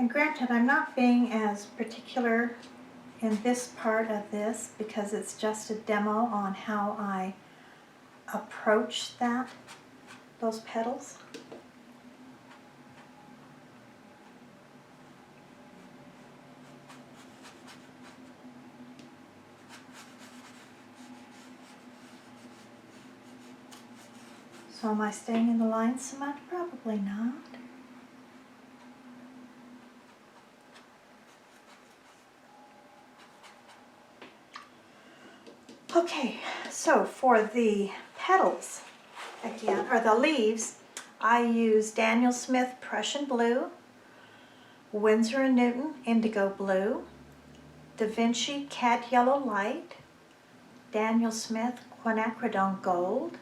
And granted, I'm not being as particular in this part of this because it's just a demo on how I approach those petals. So am I staying in the line so much? Probably not. Okay, so for the petals, again, or the leaves, I use Daniel Smith Prussian Blue, Winsor & Newton Indigo Blue, Da Vinci Cadmium Yellow Light, Daniel Smith Quinacridone Gold,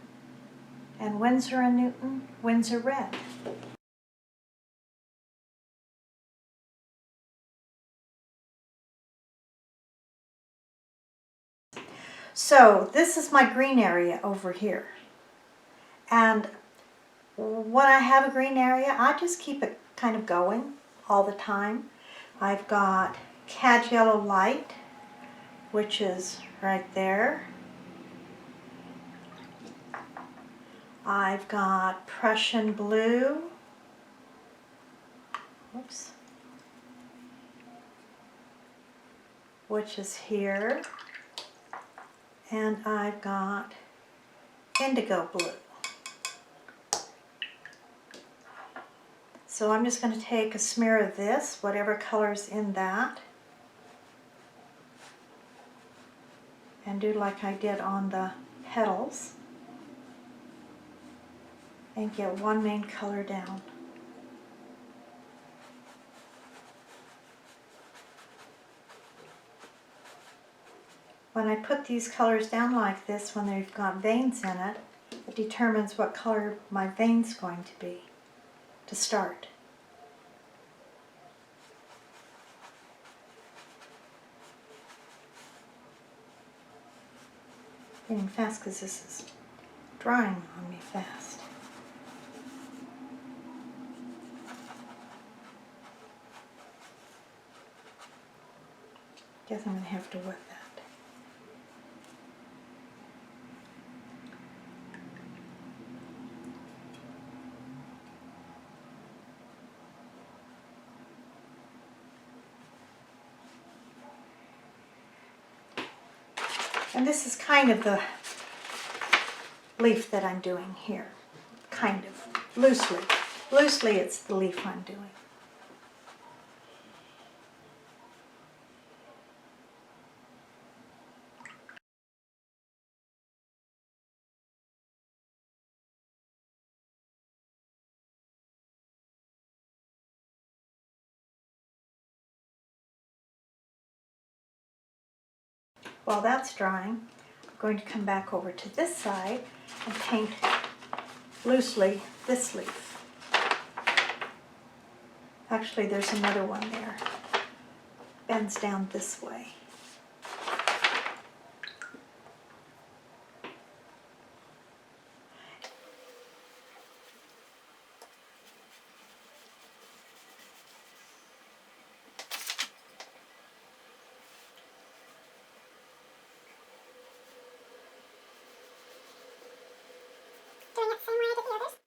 and Winsor & Newton Winsor Red. So this is my green area over here. And when I have a green area, I just keep it kind of going all the time. I've got Cadmium Yellow Light, which is right there. I've got Prussian Blue. Oops. Which is here. And I've got Indigo Blue. So I'm just going to take a smear of this, whatever color's in that, and do like I did on the petals, and get one main color down. When I put these colors down like this, when they've got veins in it, it determines what color my vein's going to be to start. Getting fast because this is drying on me fast. Guess I'm going to have to wet that. And this is kind of the leaf that I'm doing here. Kind of. Loosely. Loosely it's the leaf I'm doing. While that's drying, I'm going to come back over to this side and paint loosely this leaf. Actually, there's another one there. Bends down this way. Doing it the same way I did the others.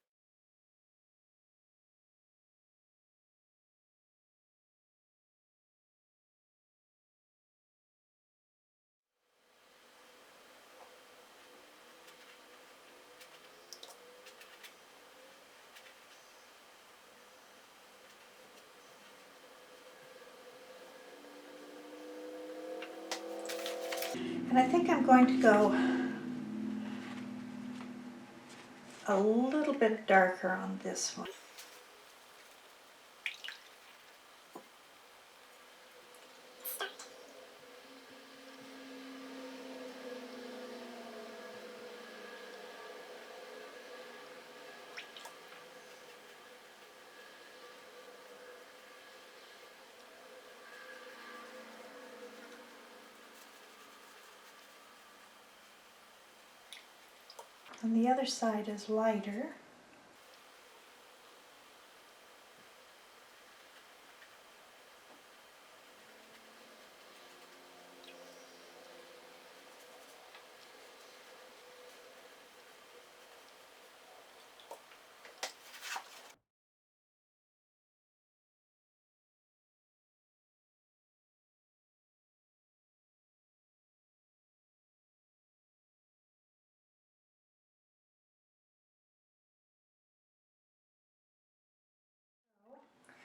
And I think I'm going to go a little bit darker on this one. And the other side is lighter.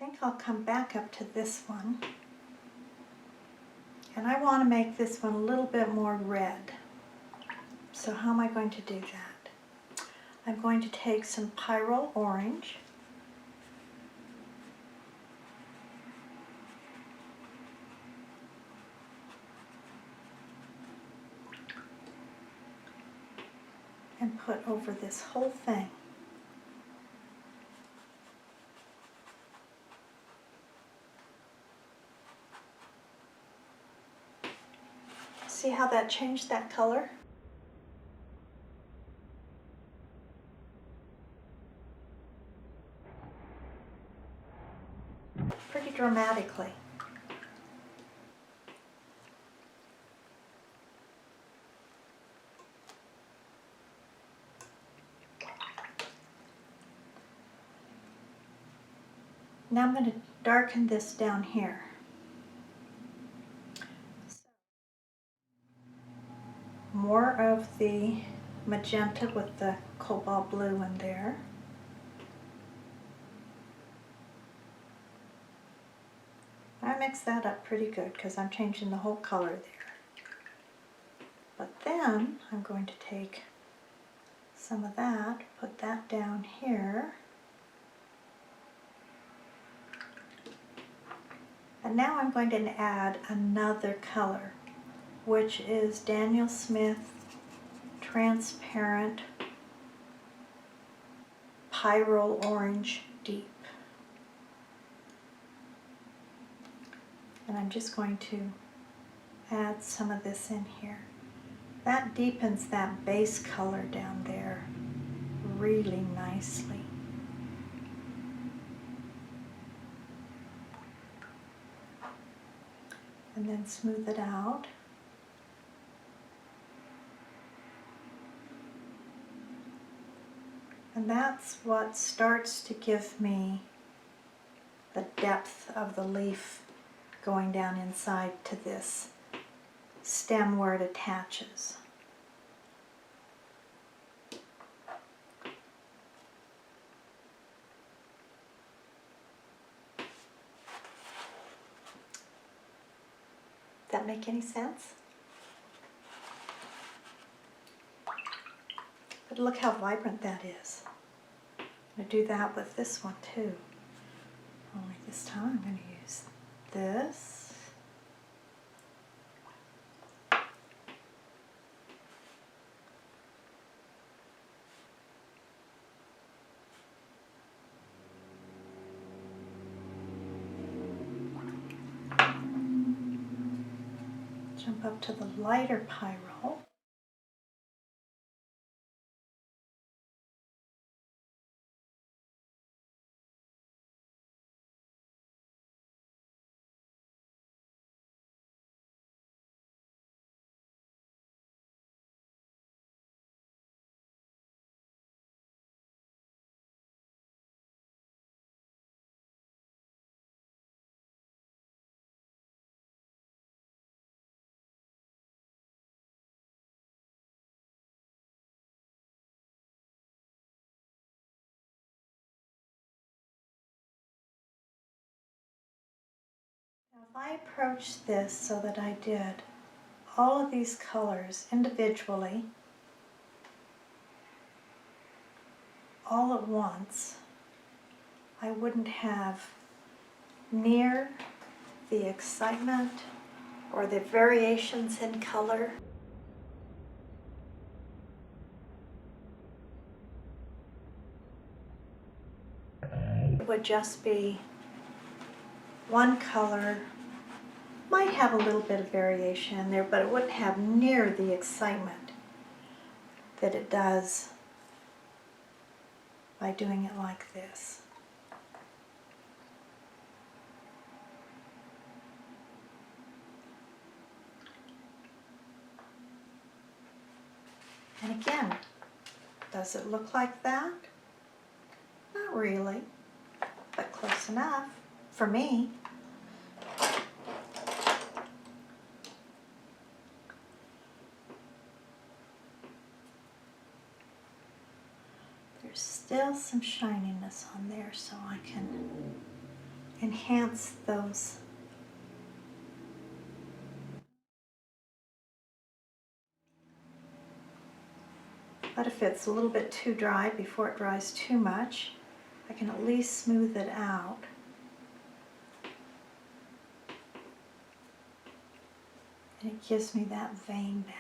think I'll come back up to this one. And I want to make this one a little bit more red. So how am I going to do that? I'm going to take some pyrrole orange. And put over this whole thing. See how that changed that color? Pretty dramatically. Now I'm going to darken this down here. More of the magenta with the cobalt blue in there. I mix that up pretty good because I'm changing the whole color there. But then I'm going to take some of that, put that down here. And now I'm going to add another color, which is Daniel Smith Transparent Pyrrole Orange Deep. And I'm just going to add some of this in here. That deepens that base color down there really nicely. And then smooth it out. And that's what starts to give me the depth of the leaf going down inside to this stem where it attaches. Does that make any sense? But look how vibrant that is. I'm going to do that with this one too. Only this time I'm going to use this. Jump up to the lighter pyrrole. Now if I approach this so that I did all of these colors individually, all at once, I wouldn't have near the excitement or the variations in color. It would just be one color, might have a little bit of variation in there, but it wouldn't have near the excitement that it does by doing it like this. And again, does it look like that? Not really, but close enough for me. There's still some shininess on there, so I can enhance those. But if it's a little bit too dry before it dries too much, I can at least smooth it out. And it gives me that vein back.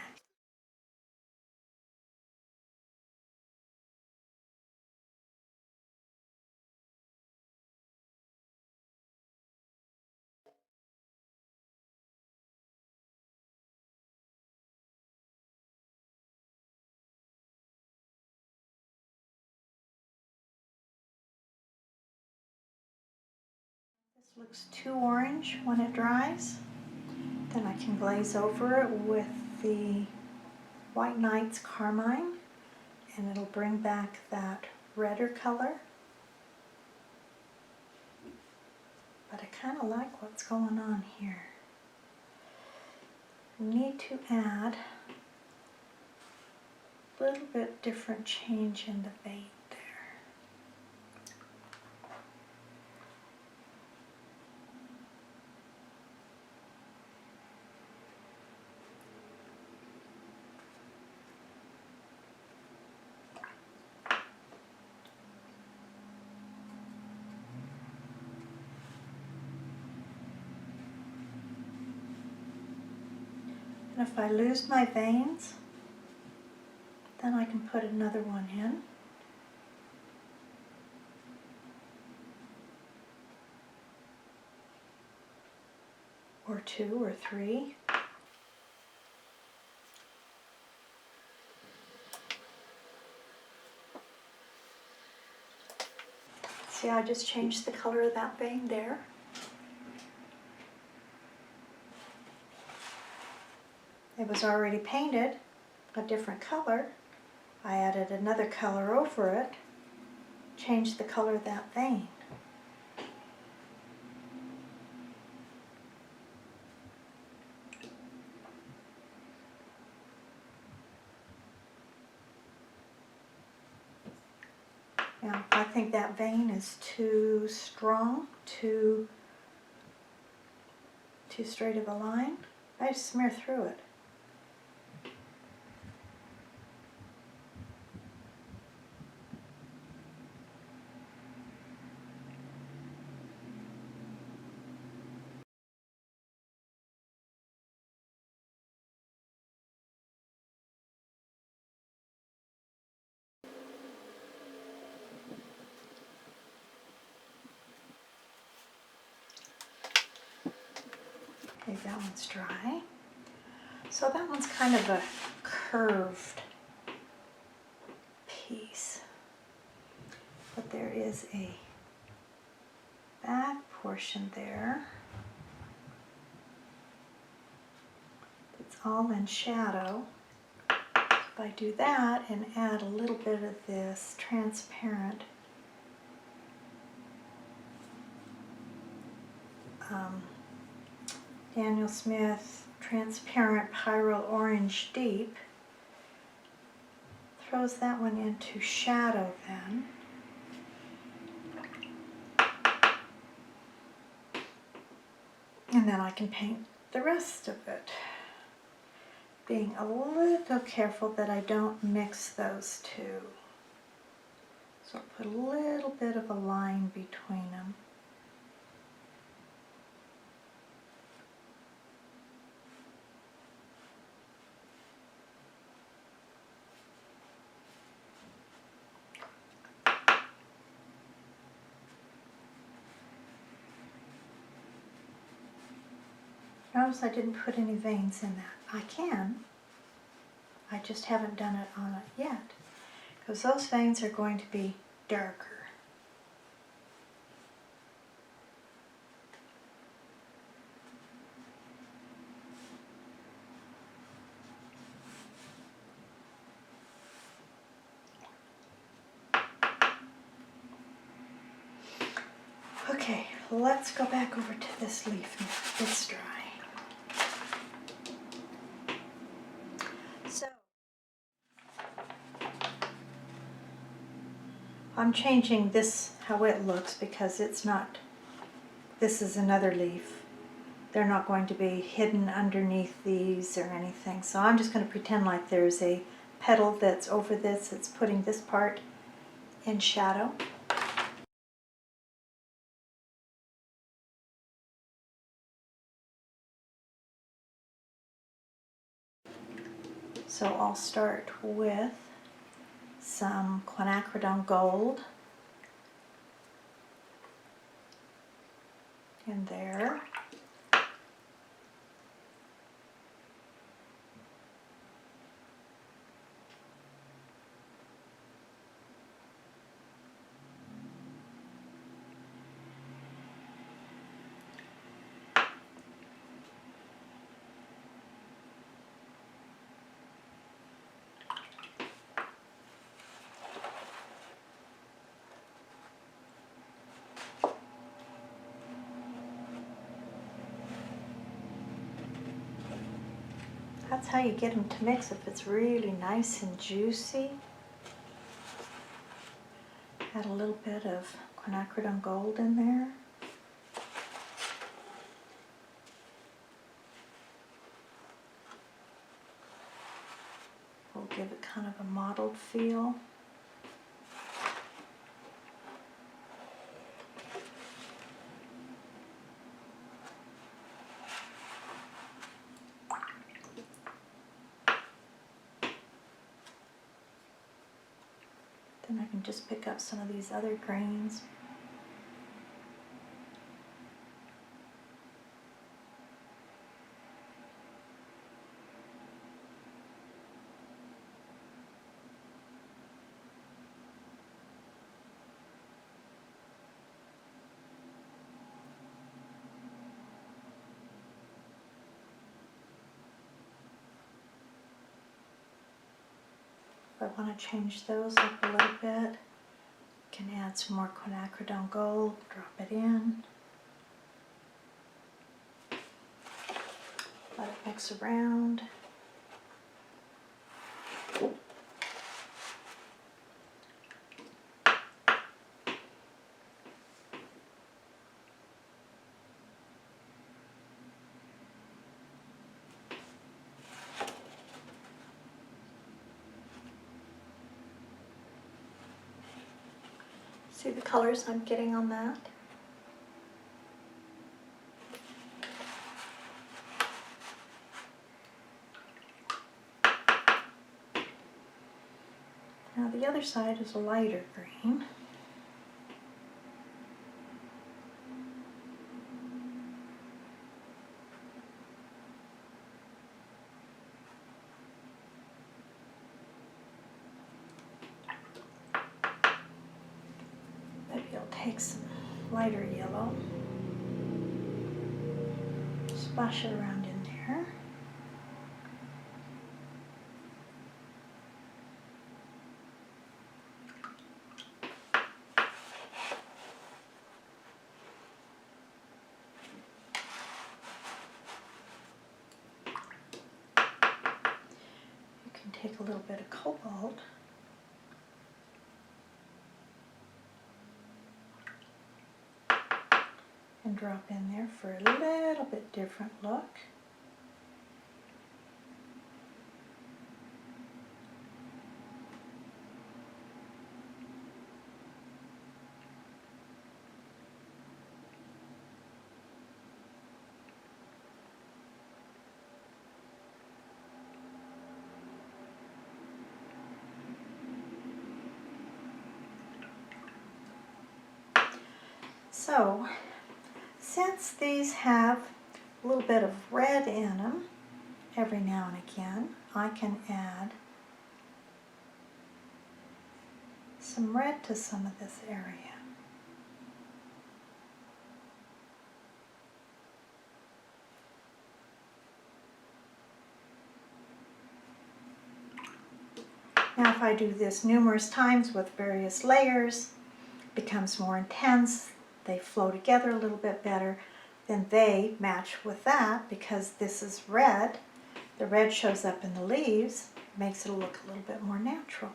This looks too orange when it dries. Then I can glaze over it with the White Knight's Carmine, and it'll bring back that redder color. But I kind of like what's going on here. I need to add a little bit different change in the vein there. And if I lose my veins, then I can put another one in. Or two or three. See, I just changed the color of that vein there. It was already painted a different color. I added another color over it, changed the color of that vein. Now, I think that vein is too strong, too straight of a line. I just smear through it. Okay, that one's dry. So that one's kind of a curved piece. But there is a back portion there. It's all in shadow. If I do that and add a little bit of this transparent Daniel Smith Transparent Pyrrole Orange Deep, throws that one into shadow then. And then I can paint the rest of it, being a little careful that I don't mix those two. So I'll put a little bit of a line between them. Notice I didn't put any veins in that. I can. I just haven't done it on it yet, because those veins are going to be darker. Okay, let's go back over to this leaf now. It's dry. So, I'm changing this, how it looks, because it's not this is another leaf. They're not going to be hidden underneath these or anything. So I'm just going to pretend like there's a petal that's over this. It's putting this part in shadow. So I'll start with some quinacridone gold in there. That's how you get them to mix if it's really nice and juicy. Add a little bit of quinacridone gold in there. We'll give it kind of a mottled feel. Then I can just pick up some of these other greens. If I want to change those up a little bit, can add some more quinacridone gold, drop it in, let it mix around. See the colors I'm getting on that? Now the other side is a lighter green. Maybe I'll take some lighter yellow, splash it around in there. You can take a little bit of cobalt and drop in there for a little bit different look. So, since these have a little bit of red in them, every now and again, I can add some red to some of this area. Now if I do this numerous times with various layers, it becomes more intense, they flow together a little bit better, then they match with that because this is red. The red shows up in the leaves, makes it look a little bit more natural.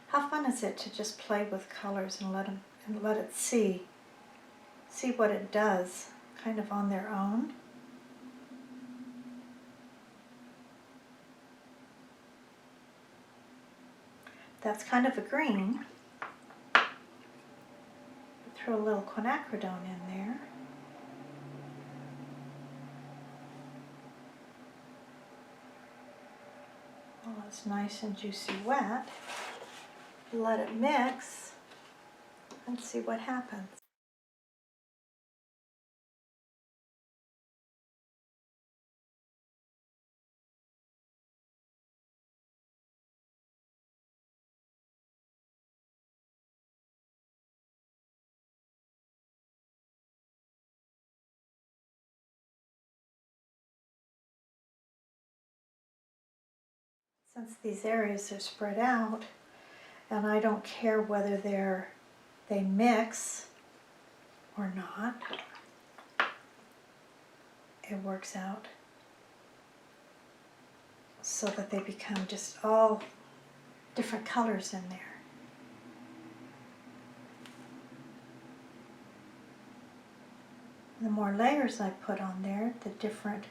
How fun is it to just play with colors and let it see what it does kind of on their own. That's kind of a green. Throw a little quinacridone in there. While it's nice and juicy wet, let it mix and see what happens. Since these areas are spread out, and I don't care whether they mix or not, it works out so that they become just all different colors in there. The more layers I put on there, the different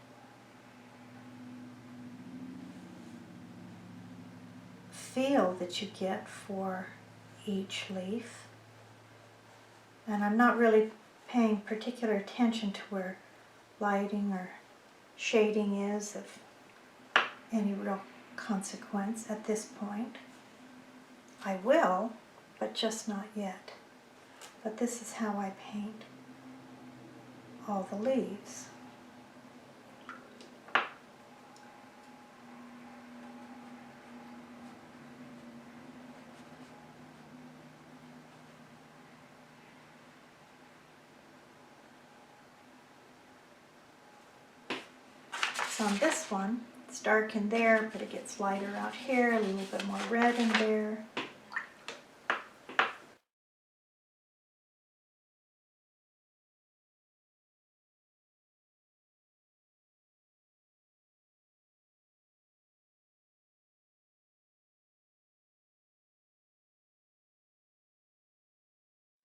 feel that you get for each leaf. And I'm not really paying particular attention to where lighting or shading is of any real consequence at this point. I will, but just not yet. But this is how I paint all the leaves. So on this one, it's dark in there, but it gets lighter out here, a little bit more red in there.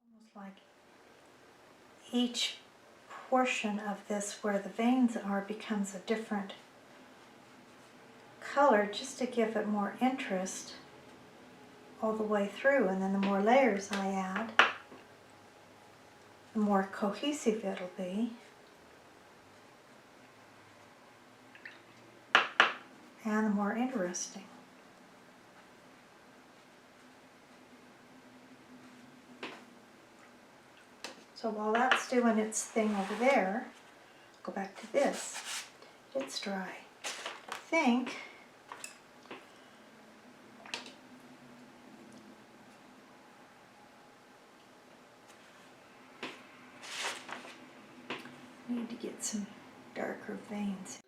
Almost like each portion of this where the veins are becomes a different color, just to give it more interest all the way through. And then the more layers I add, the more cohesive it'll be. And the more interesting. So while that's doing its thing over there, go back to this. It's dry. I think I need to get some darker veins.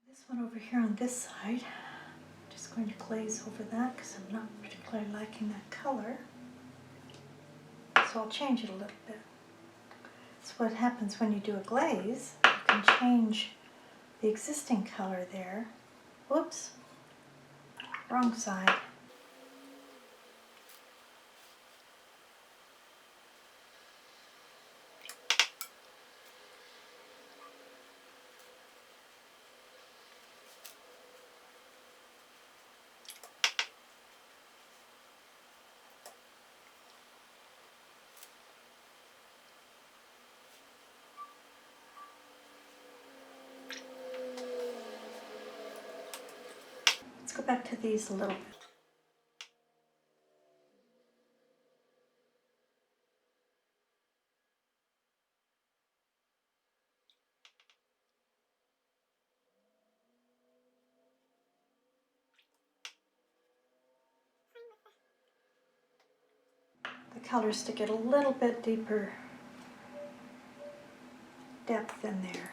This one over here on this side, just going to glaze over that because I'm not particularly liking that color. So I'll change it a little bit. That's what happens when you do a glaze. You can change the existing color there. Whoops, wrong side. go back to these a little bit. The colors to get a little bit deeper depth in there.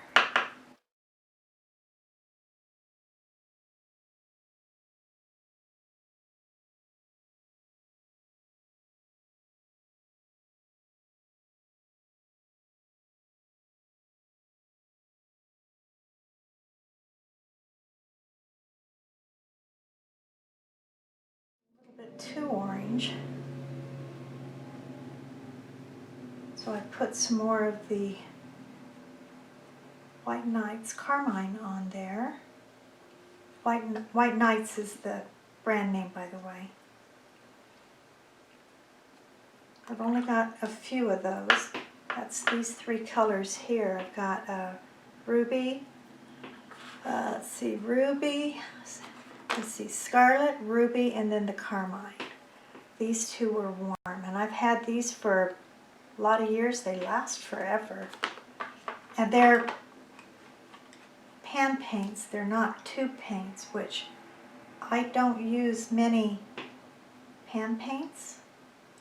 A little bit too orange. So I put some more of the White Nights Carmine on there. White Nights is the brand name, by the way. I've only got a few of those. That's these three colors here. I've got ruby, ruby, scarlet, ruby, and then the carmine. These two were warm, and I've had these for a lot of years. They last forever. And they're pan paints. They're not tube paints, which I don't use many pan paints.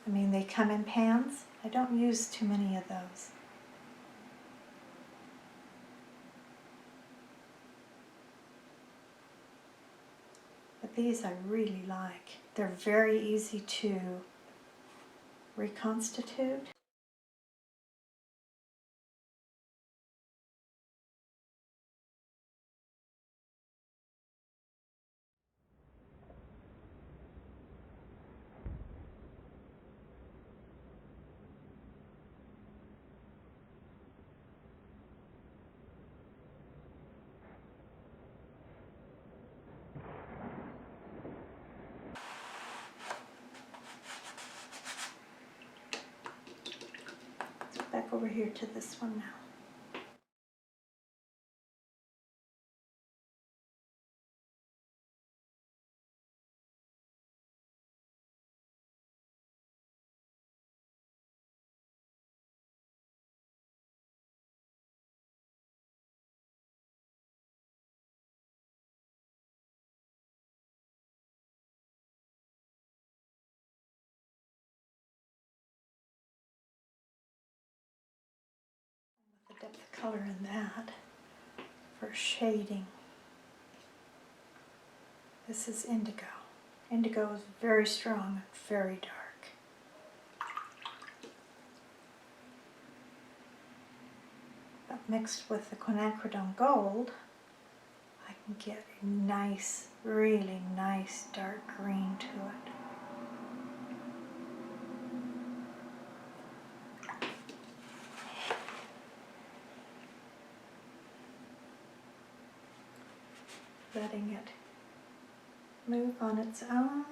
I mean, they come in pans. I don't use too many of those. But these I really like. They're very easy to reconstitute. Back over here to this one now. The depth of color in that for shading. This is indigo. Indigo is very strong and very dark. But mixed with the quinacridone gold, I can get a nice, really nice dark green to it. Letting it move on its own.